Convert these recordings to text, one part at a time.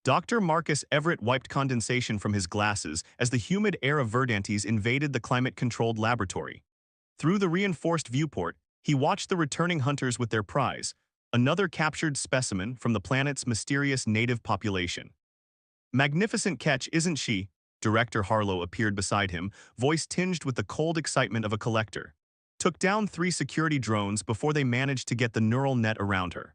Dr. Marcus Everett wiped condensation from his glasses as the humid air of Verdantes invaded the climate-controlled laboratory. Through the reinforced viewport, he watched the returning hunters with their prize, another captured specimen from the planet's mysterious native population. Magnificent catch, isn't she? Director Harlow appeared beside him, voice tinged with the cold excitement of a collector. Took down 3 security drones before they managed to get the neural net around her.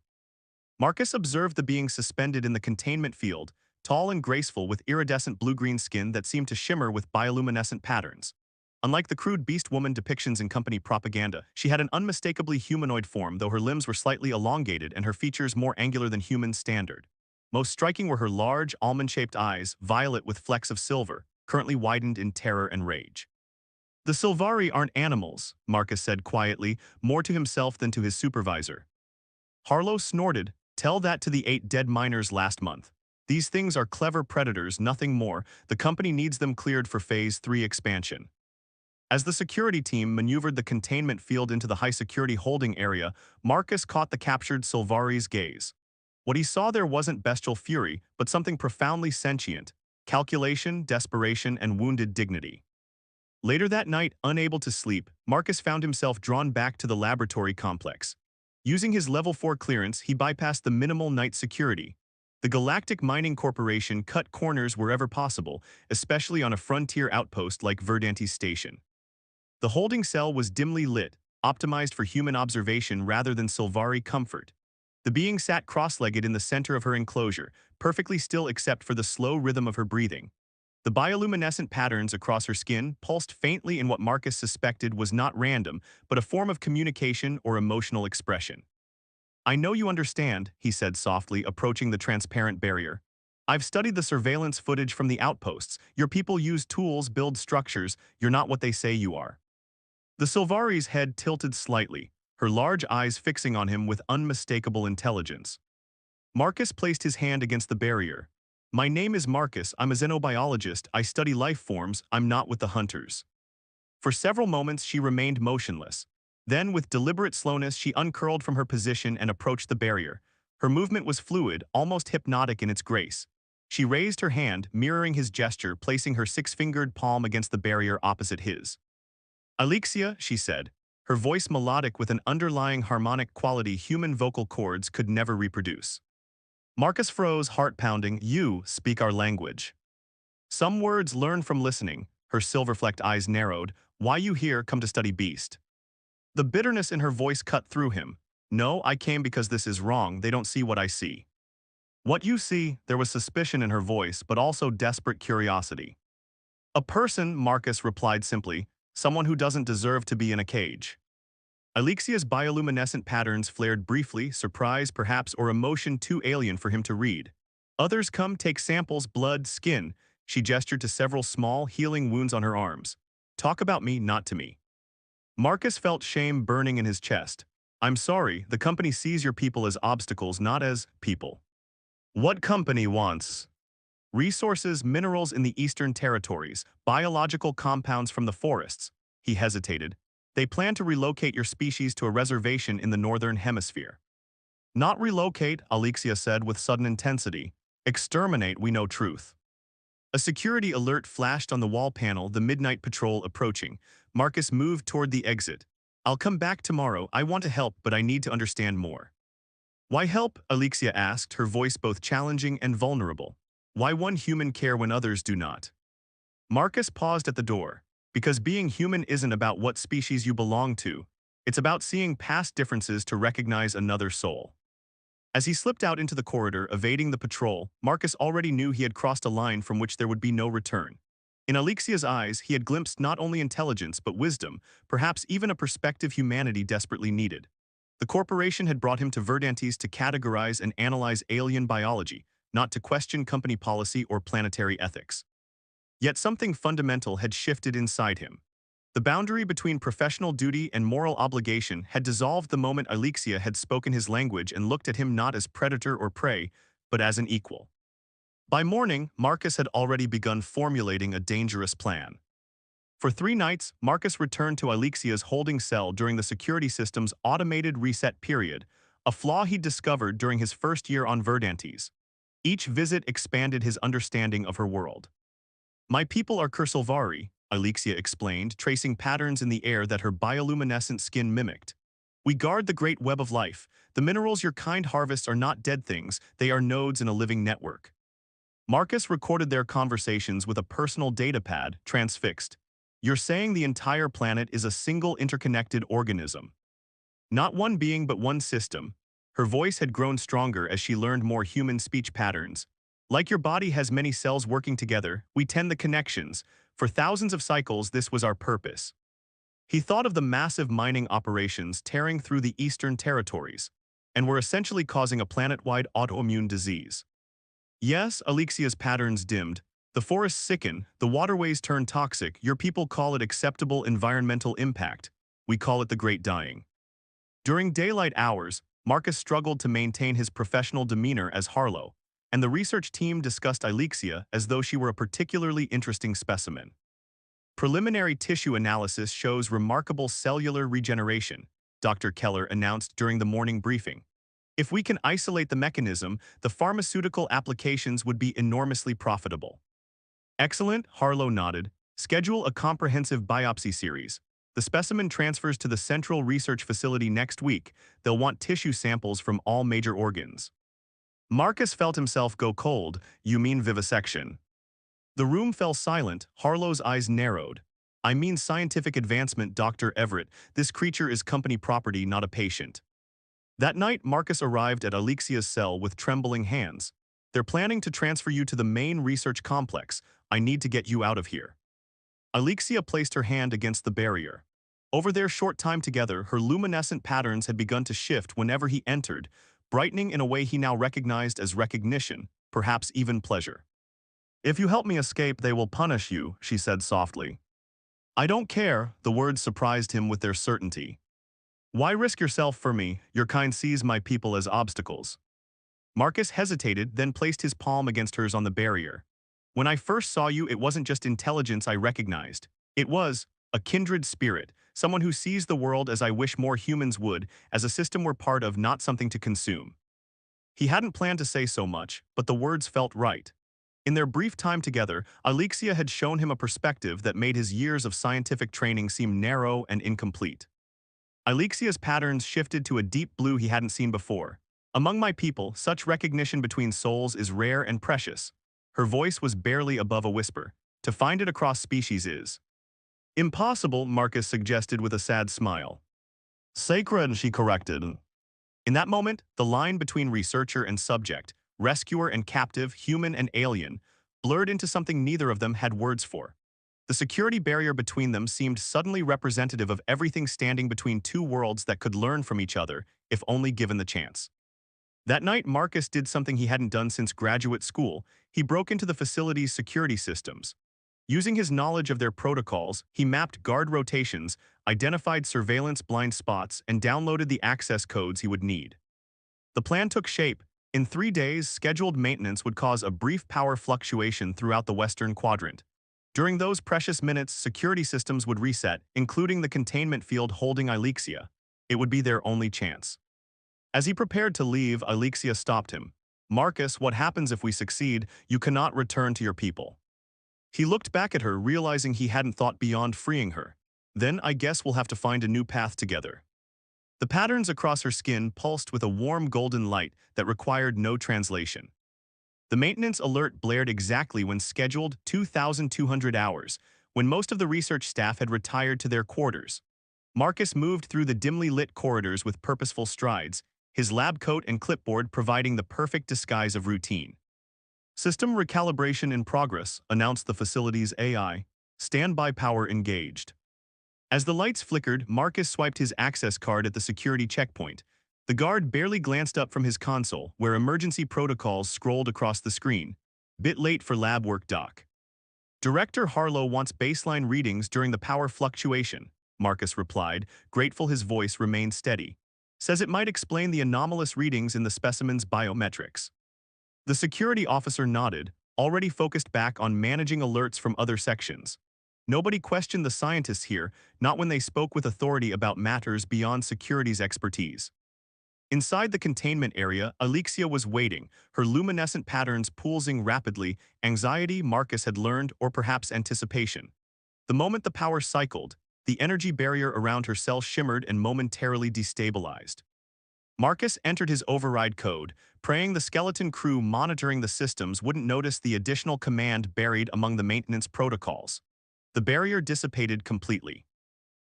Marcus observed the being suspended in the containment field, tall and graceful with iridescent blue-green skin that seemed to shimmer with bioluminescent patterns. Unlike the crude beast woman depictions in company propaganda, she had an unmistakably humanoid form, though her limbs were slightly elongated and her features more angular than human standard. Most striking were her large, almond-shaped eyes, violet with flecks of silver, currently widened in terror and rage. The Sylvari aren't animals, Marcus said quietly, more to himself than to his supervisor. Harlow snorted. Tell that to the 8 dead miners last month. These things are clever predators, nothing more. The company needs them cleared for Phase 3 expansion. As the security team maneuvered the containment field into the high-security holding area, Marcus caught the captured Sylvari's gaze. What he saw there wasn't bestial fury, but something profoundly sentient: calculation, desperation, and wounded dignity. Later that night, unable to sleep, Marcus found himself drawn back to the laboratory complex. Using his Level 4 clearance, he bypassed the minimal night security. The Galactic Mining Corporation cut corners wherever possible, especially on a frontier outpost like Verdantes Station. The holding cell was dimly lit, optimized for human observation rather than Sylvari comfort. The being sat cross-legged in the center of her enclosure, perfectly still except for the slow rhythm of her breathing. The bioluminescent patterns across her skin pulsed faintly in what Marcus suspected was not random, but a form of communication or emotional expression. I know you understand, he said softly, approaching the transparent barrier. I've studied the surveillance footage from the outposts. Your people use tools, build structures. You're not what they say you are. The Sylvari's head tilted slightly, her large eyes fixing on him with unmistakable intelligence. Marcus placed his hand against the barrier. My name is Marcus, I'm a xenobiologist, I study life forms, I'm not with the hunters. For several moments she remained motionless. Then, with deliberate slowness, she uncurled from her position and approached the barrier. Her movement was fluid, almost hypnotic in its grace. She raised her hand, mirroring his gesture, placing her 6-fingered palm against the barrier opposite his. Alexia, she said, her voice melodic with an underlying harmonic quality human vocal cords could never reproduce. Marcus froze, heart pounding. You speak our language. Some words learned from listening. Her silver-flecked eyes narrowed. Why you here? Come to study beast. The bitterness in her voice cut through him. No, I came because this is wrong. They don't see what I see. What you see? There was suspicion in her voice, but also desperate curiosity. A person, Marcus replied simply. Someone who doesn't deserve to be in a cage. Alexia's bioluminescent patterns flared briefly, surprise perhaps, or emotion too alien for him to read. Others come take samples, blood, skin. She gestured to several small, healing wounds on her arms. Talk about me, not to me. Marcus felt shame burning in his chest. I'm sorry, the company sees your people as obstacles, not as people. What company wants? Resources, minerals in the Eastern Territories, biological compounds from the forests. He hesitated. They plan to relocate your species to a reservation in the Northern Hemisphere. Not relocate, Alexia said with sudden intensity. Exterminate, we know truth. A security alert flashed on the wall panel, the midnight patrol approaching. Marcus moved toward the exit. I'll come back tomorrow. I want to help, but I need to understand more. Why help? Alexia asked, her voice both challenging and vulnerable. Why one human care when others do not? Marcus paused at the door. Because being human isn't about what species you belong to. It's about seeing past differences to recognize another soul. As he slipped out into the corridor, evading the patrol, Marcus already knew he had crossed a line from which there would be no return. In Alexia's eyes, he had glimpsed not only intelligence but wisdom, perhaps even a perspective humanity desperately needed. The corporation had brought him to Verdantes to categorize and analyze alien biology, not to question company policy or planetary ethics. Yet something fundamental had shifted inside him. The boundary between professional duty and moral obligation had dissolved the moment Alexia had spoken his language and looked at him not as predator or prey, but as an equal. By morning, Marcus had already begun formulating a dangerous plan. For 3 nights, Marcus returned to Alexia's holding cell during the security system's automated reset period, a flaw he'd discovered during his first year on Verdantes. Each visit expanded his understanding of her world. My people are Kursilvari, Alexia explained, tracing patterns in the air that her bioluminescent skin mimicked. We guard the great web of life. The minerals your kind harvests are not dead things, they are nodes in a living network. Marcus recorded their conversations with a personal datapad, transfixed. You're saying the entire planet is a single interconnected organism. Not one being but one system. Her voice had grown stronger as she learned more human speech patterns. Like your body has many cells working together, we tend the connections. For thousands of cycles, this was our purpose. He thought of the massive mining operations tearing through the eastern territories, and were essentially causing a planet-wide autoimmune disease. Yes, Alexia's patterns dimmed. The forests sicken, the waterways turn toxic. Your people call it acceptable environmental impact. We call it the Great Dying. During daylight hours, Marcus struggled to maintain his professional demeanor as Harlow, and the research team discussed Alexia as though she were a particularly interesting specimen. Preliminary tissue analysis shows remarkable cellular regeneration, Dr. Keller announced during the morning briefing. If we can isolate the mechanism, the pharmaceutical applications would be enormously profitable. Excellent, Harlow nodded. Schedule a comprehensive biopsy series. The specimen transfers to the Central Research Facility next week. They'll want tissue samples from all major organs. Marcus felt himself go cold. You mean vivisection? The room fell silent. Harlow's eyes narrowed. I mean scientific advancement, Dr. Everett. This creature is company property, not a patient. That night, Marcus arrived at Alexia's cell with trembling hands. They're planning to transfer you to the main research complex. I need to get you out of here. Alexia placed her hand against the barrier. Over their short time together, her luminescent patterns had begun to shift whenever he entered, brightening in a way he now recognized as recognition, perhaps even pleasure. If you help me escape, they will punish you, she said softly. I don't care, the words surprised him with their certainty. Why risk yourself for me? Your kind sees my people as obstacles. Marcus hesitated, then placed his palm against hers on the barrier. When I first saw you, it wasn't just intelligence I recognized. It was a kindred spirit, someone who sees the world as I wish more humans would, as a system we're part of, not something to consume. He hadn't planned to say so much, but the words felt right. In their brief time together, Alexia had shown him a perspective that made his years of scientific training seem narrow and incomplete. Alexia's patterns shifted to a deep blue he hadn't seen before. Among my people, such recognition between souls is rare and precious. Her voice was barely above a whisper. To find it across species is impossible, Marcus suggested with a sad smile. Sacred, she corrected. In that moment, the line between researcher and subject, rescuer and captive, human and alien, blurred into something neither of them had words for. The security barrier between them seemed suddenly representative of everything standing between two worlds that could learn from each other, if only given the chance. That night, Marcus did something he hadn't done since graduate school. He broke into the facility's security systems. Using his knowledge of their protocols, he mapped guard rotations, identified surveillance blind spots, and downloaded the access codes he would need. The plan took shape. In 3 days, scheduled maintenance would cause a brief power fluctuation throughout the western quadrant. During those precious minutes, security systems would reset, including the containment field holding Alexia. It would be their only chance. As he prepared to leave, Alexia stopped him. Marcus, what happens if we succeed? You cannot return to your people. He looked back at her, realizing he hadn't thought beyond freeing her. Then I guess we'll have to find a new path together. The patterns across her skin pulsed with a warm golden light that required no translation. The maintenance alert blared exactly when scheduled, 2,200 hours, when most of the research staff had retired to their quarters. Marcus moved through the dimly lit corridors with purposeful strides, his lab coat and clipboard providing the perfect disguise of routine. System recalibration in progress, announced the facility's AI. Standby power engaged. As the lights flickered, Marcus swiped his access card at the security checkpoint. The guard barely glanced up from his console, where emergency protocols scrolled across the screen. Bit late for lab work, Doc. Director Harlow wants baseline readings during the power fluctuation, Marcus replied, grateful his voice remained steady. Says it might explain the anomalous readings in the specimen's biometrics. The security officer nodded, already focused back on managing alerts from other sections. Nobody questioned the scientists here, not when they spoke with authority about matters beyond security's expertise. Inside the containment area, Alexia was waiting, her luminescent patterns pulsing rapidly, anxiety Marcus had learned or perhaps anticipation. The moment the power cycled, the energy barrier around her cell shimmered and momentarily destabilized. Marcus entered his override code, praying the skeleton crew monitoring the systems wouldn't notice the additional command buried among the maintenance protocols. The barrier dissipated completely.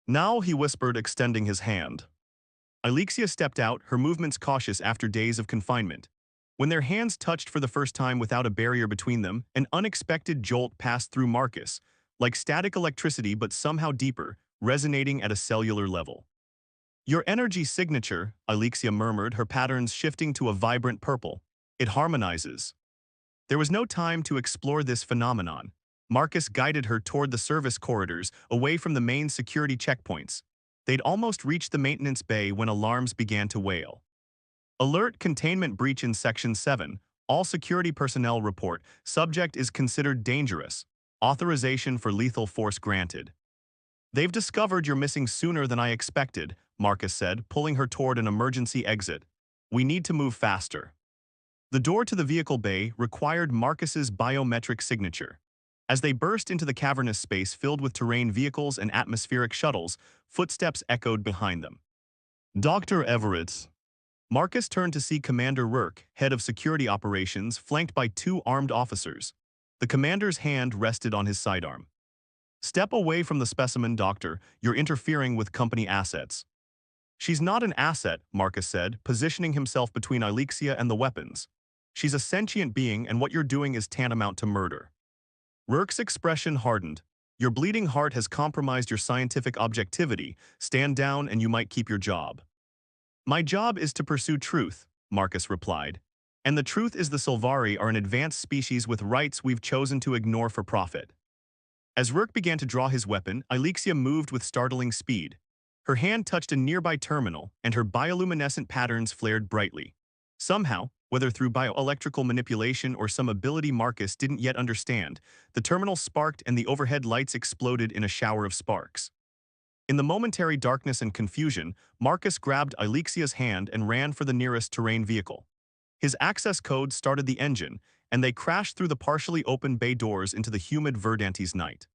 Now, he whispered, extending his hand. Alexia stepped out, her movements cautious after days of confinement. When their hands touched for the first time without a barrier between them, an unexpected jolt passed through Marcus, like static electricity but somehow deeper, resonating at a cellular level. Your energy signature, Alexia murmured, her patterns shifting to a vibrant purple. It harmonizes. There was no time to explore this phenomenon. Marcus guided her toward the service corridors, away from the main security checkpoints. They'd almost reached the maintenance bay when alarms began to wail. Alert: containment breach in Section 7. All security personnel report. Subject is considered dangerous. Authorization for lethal force granted. They've discovered you're missing sooner than I expected, Marcus said, pulling her toward an emergency exit. We need to move faster. The door to the vehicle bay required Marcus's biometric signature. As they burst into the cavernous space filled with terrain vehicles and atmospheric shuttles, footsteps echoed behind them. Dr. Everett. Marcus turned to see Commander Rourke, head of security operations, flanked by two armed officers. The commander's hand rested on his sidearm. Step away from the specimen, Doctor. You're interfering with company assets. She's not an asset, Marcus said, positioning himself between Alexia and the weapons. She's a sentient being, and what you're doing is tantamount to murder. Rourke's expression hardened. Your bleeding heart has compromised your scientific objectivity. Stand down and you might keep your job. My job is to pursue truth, Marcus replied. And the truth is the Sylvari are an advanced species with rights we've chosen to ignore for profit. As Rourke began to draw his weapon, Alexia moved with startling speed. Her hand touched a nearby terminal, and her bioluminescent patterns flared brightly. Somehow, whether through bioelectrical manipulation or some ability Marcus didn't yet understand, the terminal sparked and the overhead lights exploded in a shower of sparks. In the momentary darkness and confusion, Marcus grabbed Alexia's hand and ran for the nearest terrain vehicle. His access code started the engine, and they crashed through the partially open bay doors into the humid Verdantes night.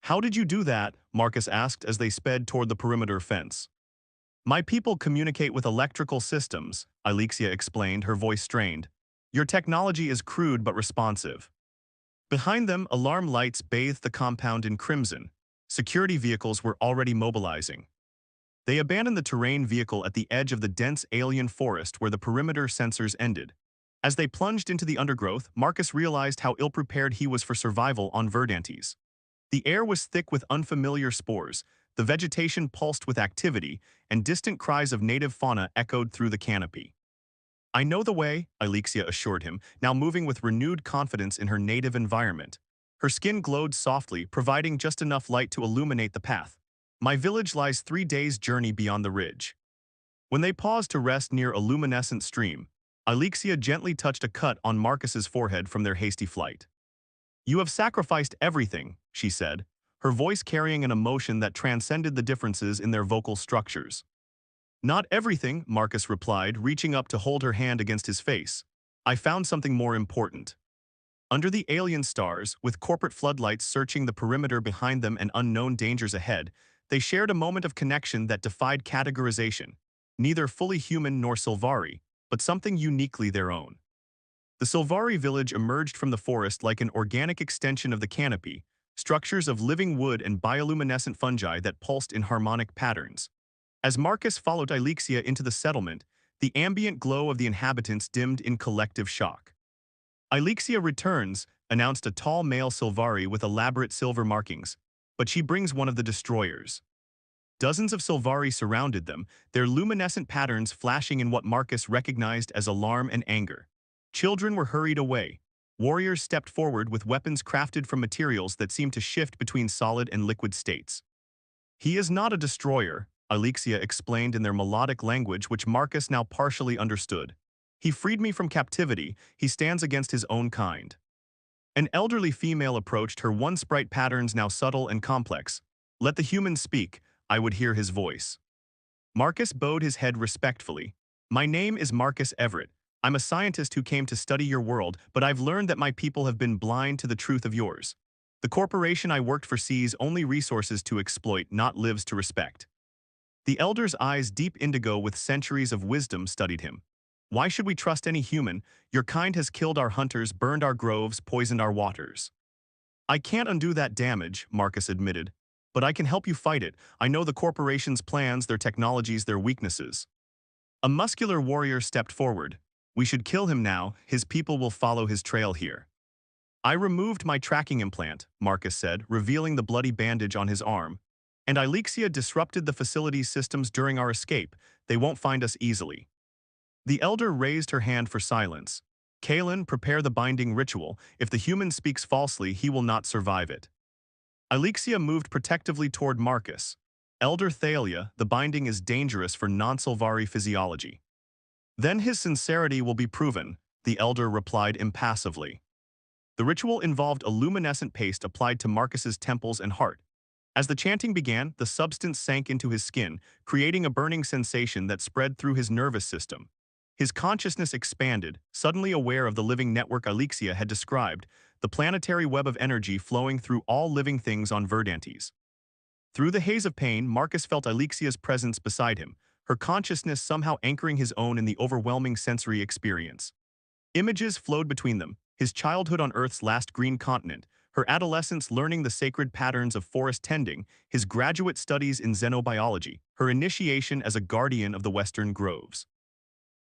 How did you do that? Marcus asked as they sped toward the perimeter fence. My people communicate with electrical systems, Alexia explained, her voice strained. Your technology is crude but responsive. Behind them, alarm lights bathed the compound in crimson. Security vehicles were already mobilizing. They abandoned the terrain vehicle at the edge of the dense alien forest where the perimeter sensors ended. As they plunged into the undergrowth, Marcus realized how ill-prepared he was for survival on Verdantes. The air was thick with unfamiliar spores, the vegetation pulsed with activity, and distant cries of native fauna echoed through the canopy. I know the way, Alexia assured him, now moving with renewed confidence in her native environment. Her skin glowed softly, providing just enough light to illuminate the path. My village lies 3 days' journey beyond the ridge. When they paused to rest near a luminescent stream, Alexia gently touched a cut on Marcus's forehead from their hasty flight. You have sacrificed everything, she said, her voice carrying an emotion that transcended the differences in their vocal structures. Not everything, Marcus replied, reaching up to hold her hand against his face. I found something more important. Under the alien stars, with corporate floodlights searching the perimeter behind them and unknown dangers ahead, they shared a moment of connection that defied categorization. Neither fully human nor Sylvari, but something uniquely their own. The Sylvari village emerged from the forest like an organic extension of the canopy, structures of living wood and bioluminescent fungi that pulsed in harmonic patterns. As Marcus followed Alexia into the settlement, the ambient glow of the inhabitants dimmed in collective shock. Alexia returns, announced a tall male Sylvari with elaborate silver markings, but she brings one of the destroyers. Dozens of Sylvari surrounded them, their luminescent patterns flashing in what Marcus recognized as alarm and anger. Children were hurried away. Warriors stepped forward with weapons crafted from materials that seemed to shift between solid and liquid states. He is not a destroyer, Alexia explained in their melodic language which Marcus now partially understood. He freed me from captivity, he stands against his own kind. An elderly female approached, her once bright patterns now subtle and complex. Let the human speak, I would hear his voice. Marcus bowed his head respectfully. My name is Marcus Everett. I'm a scientist who came to study your world, but I've learned that my people have been blind to the truth of yours. The corporation I worked for sees only resources to exploit, not lives to respect. The elder's eyes, deep indigo with centuries of wisdom, studied him. Why should we trust any human? Your kind has killed our hunters, burned our groves, poisoned our waters. I can't undo that damage, Marcus admitted. But I can help you fight it. I know the corporation's plans, their technologies, their weaknesses. A muscular warrior stepped forward. We should kill him now. His people will follow his trail here. I removed my tracking implant, Marcus said, revealing the bloody bandage on his arm. And Alexia disrupted the facility's systems during our escape. They won't find us easily. The elder raised her hand for silence. Kalen, prepare the binding ritual. If the human speaks falsely, he will not survive it. Alexia moved protectively toward Marcus. Elder Thalia, the binding is dangerous for non-Sylvari physiology. Then his sincerity will be proven, the elder replied impassively. The ritual involved a luminescent paste applied to Marcus's temples and heart. As the chanting began, the substance sank into his skin, creating a burning sensation that spread through his nervous system. His consciousness expanded, suddenly aware of the living network Alexia had described, the planetary web of energy flowing through all living things on Verdantes. Through the haze of pain, Marcus felt Alexia's presence beside him, her consciousness somehow anchoring his own in the overwhelming sensory experience. Images flowed between them, his childhood on Earth's last green continent, her adolescence learning the sacred patterns of forest tending, his graduate studies in xenobiology, her initiation as a guardian of the western groves.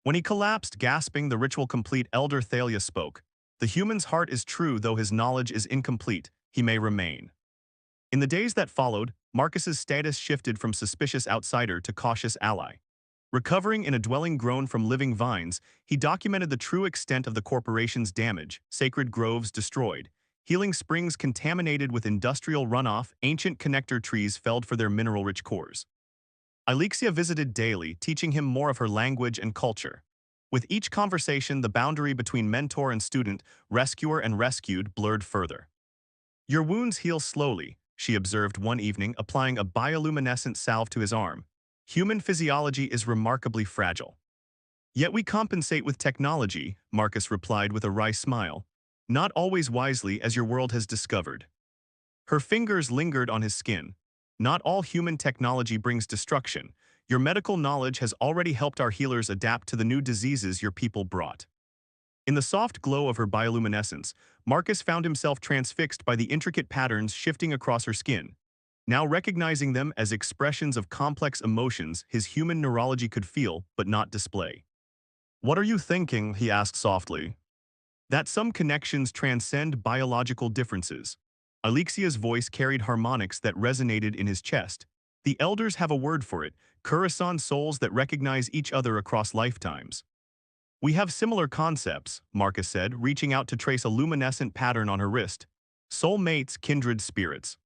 When he collapsed, gasping, the ritual complete, Elder Thalia spoke. The human's heart is true, though his knowledge is incomplete. He may remain. In the days that followed, Marcus's status shifted from suspicious outsider to cautious ally. Recovering in a dwelling grown from living vines, he documented the true extent of the corporation's damage, sacred groves destroyed, healing springs contaminated with industrial runoff, ancient connector trees felled for their mineral-rich cores. Alexia visited daily, teaching him more of her language and culture. With each conversation, the boundary between mentor and student, rescuer and rescued, blurred further. Your wounds heal slowly, she observed one evening, applying a bioluminescent salve to his arm. Human physiology is remarkably fragile. Yet we compensate with technology, Marcus replied with a wry smile. Not always wisely, as your world has discovered. Her fingers lingered on his skin. Not all human technology brings destruction. Your medical knowledge has already helped our healers adapt to the new diseases your people brought. In the soft glow of her bioluminescence, Marcus found himself transfixed by the intricate patterns shifting across her skin. Now recognizing them as expressions of complex emotions his human neurology could feel but not display. What are you thinking? He asked softly. That some connections transcend biological differences. Alexia's voice carried harmonics that resonated in his chest. The elders have a word for it, Coruscant souls that recognize each other across lifetimes. We have similar concepts, Marcus said, reaching out to trace a luminescent pattern on her wrist. Soul mates, kindred spirits.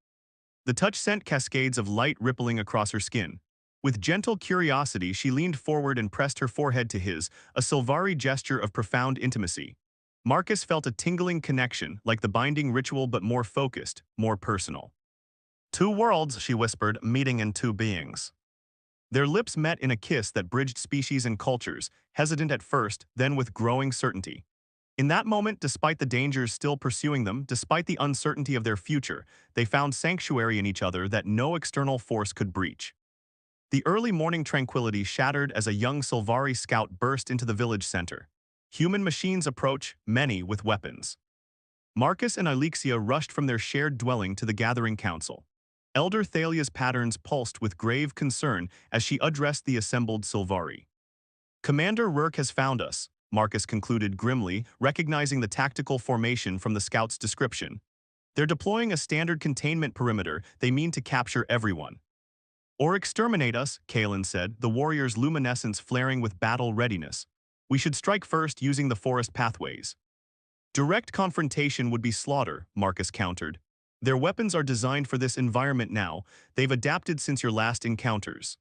The touch sent cascades of light rippling across her skin. With gentle curiosity, she leaned forward and pressed her forehead to his, a Sylvari gesture of profound intimacy. Marcus felt a tingling connection, like the binding ritual but more focused, more personal. Two worlds, she whispered, meeting in two beings. Their lips met in a kiss that bridged species and cultures, hesitant at first, then with growing certainty. In that moment, despite the dangers still pursuing them, despite the uncertainty of their future, they found sanctuary in each other that no external force could breach. The early morning tranquility shattered as a young Sylvari scout burst into the village center. Human machines approach, many with weapons. Marcus and Alexia rushed from their shared dwelling to the gathering council. Elder Thalia's patterns pulsed with grave concern as she addressed the assembled Sylvari. Commander Rourke has found us, Marcus concluded grimly, recognizing the tactical formation from the scout's description. They're deploying a standard containment perimeter. They mean to capture everyone. Or exterminate us, Kalen said, the warrior's luminescence flaring with battle readiness. We should strike first using the forest pathways. Direct confrontation would be slaughter, Marcus countered. Their weapons are designed for this environment now. They've adapted since your last encounters.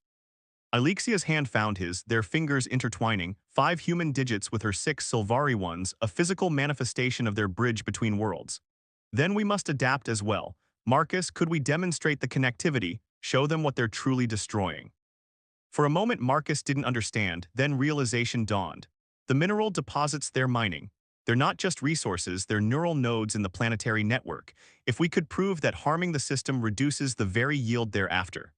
Alexia's hand found his, their fingers intertwining, 5 human digits with her 6 Sylvari ones, a physical manifestation of their bridge between worlds. Then we must adapt as well. Marcus, could we demonstrate the connectivity, show them what they're truly destroying? For a moment Marcus didn't understand, then realization dawned. The mineral deposits they're mining. They're not just resources, they're neural nodes in the planetary network. If we could prove that harming the system reduces the very yield thereafter.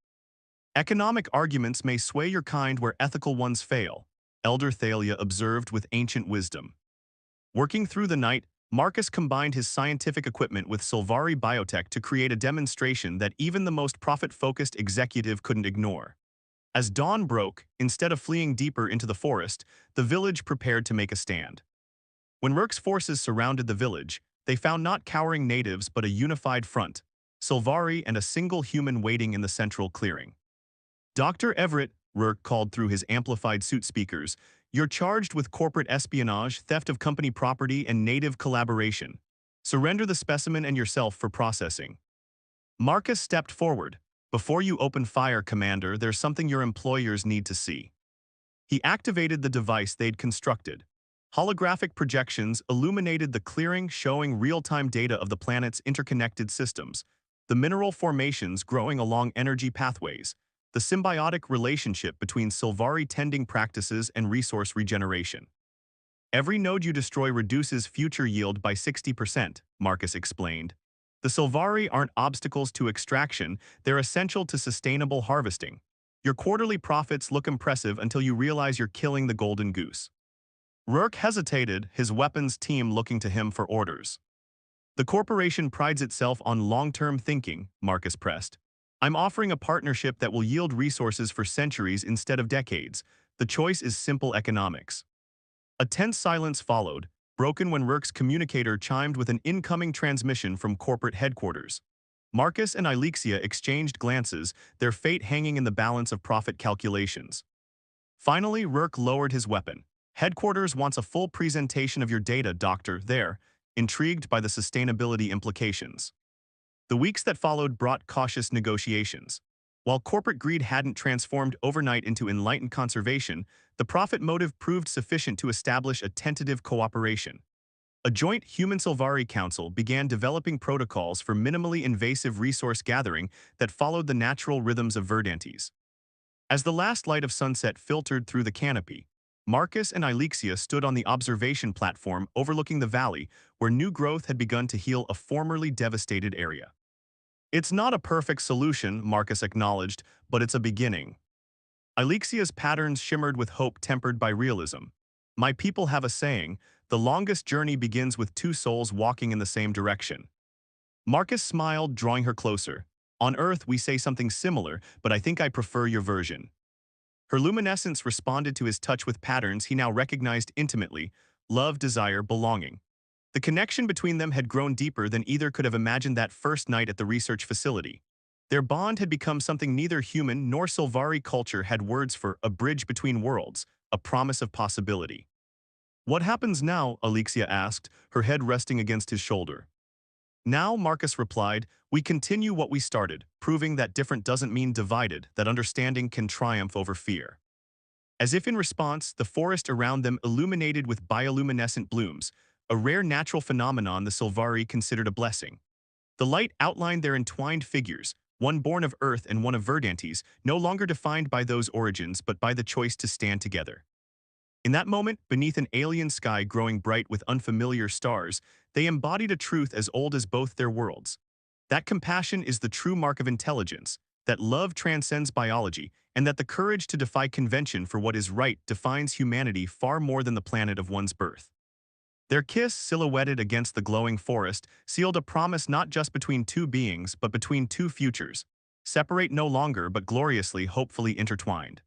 Economic arguments may sway your kind where ethical ones fail, Elder Thalia observed with ancient wisdom. Working through the night, Marcus combined his scientific equipment with Silvari biotech to create a demonstration that even the most profit-focused executive couldn't ignore. As dawn broke, instead of fleeing deeper into the forest, the village prepared to make a stand. When Rourke's forces surrounded the village, they found not cowering natives but a unified front, Silvari and a single human waiting in the central clearing. Dr. Everett, Rourke called through his amplified suit speakers, you're charged with corporate espionage, theft of company property, and native collaboration. Surrender the specimen and yourself for processing. Marcus stepped forward. Before you open fire, Commander, there's something your employers need to see. He activated the device they'd constructed. Holographic projections illuminated the clearing, showing real-time data of the planet's interconnected systems, the mineral formations growing along energy pathways, the symbiotic relationship between Silvari tending practices and resource regeneration. Every node you destroy reduces future yield by 60%, Marcus explained. The Silvari aren't obstacles to extraction, they're essential to sustainable harvesting. Your quarterly profits look impressive until you realize you're killing the golden goose. Rourke hesitated, his weapons team looking to him for orders. The corporation prides itself on long-term thinking, Marcus pressed. I'm offering a partnership that will yield resources for centuries instead of decades. The choice is simple economics. A tense silence followed, broken when Rourke's communicator chimed with an incoming transmission from corporate headquarters. Marcus and Alexia exchanged glances, their fate hanging in the balance of profit calculations. Finally, Rourke lowered his weapon. Headquarters wants a full presentation of your data, Doctor, there, intrigued by the sustainability implications. The weeks that followed brought cautious negotiations. While corporate greed hadn't transformed overnight into enlightened conservation, the profit motive proved sufficient to establish a tentative cooperation. A joint Human-Silvari Council began developing protocols for minimally invasive resource gathering that followed the natural rhythms of Verdantes. As the last light of sunset filtered through the canopy, Marcus and Alexia stood on the observation platform overlooking the valley where new growth had begun to heal a formerly devastated area. It's not a perfect solution, Marcus acknowledged, but it's a beginning. Alexia's patterns shimmered with hope tempered by realism. My people have a saying, the longest journey begins with two souls walking in the same direction. Marcus smiled, drawing her closer. On Earth, we say something similar, but I think I prefer your version. Her luminescence responded to his touch with patterns he now recognized intimately: love, desire, belonging. The connection between them had grown deeper than either could have imagined that first night at the research facility. Their bond had become something neither human nor Silvari culture had words for: a bridge between worlds, a promise of possibility. What happens now? Alexia asked, her head resting against his shoulder. Now, Marcus replied, we continue what we started, proving that different doesn't mean divided, that understanding can triumph over fear. As if in response, the forest around them illuminated with bioluminescent blooms, a rare natural phenomenon the Silvari considered a blessing. The light outlined their entwined figures, one born of Earth and one of Verdantes, no longer defined by those origins but by the choice to stand together. In that moment, beneath an alien sky growing bright with unfamiliar stars, they embodied a truth as old as both their worlds. That compassion is the true mark of intelligence, that love transcends biology, and that the courage to defy convention for what is right defines humanity far more than the planet of one's birth. Their kiss, silhouetted against the glowing forest, sealed a promise not just between two beings but between two futures, separate no longer but gloriously, hopefully intertwined.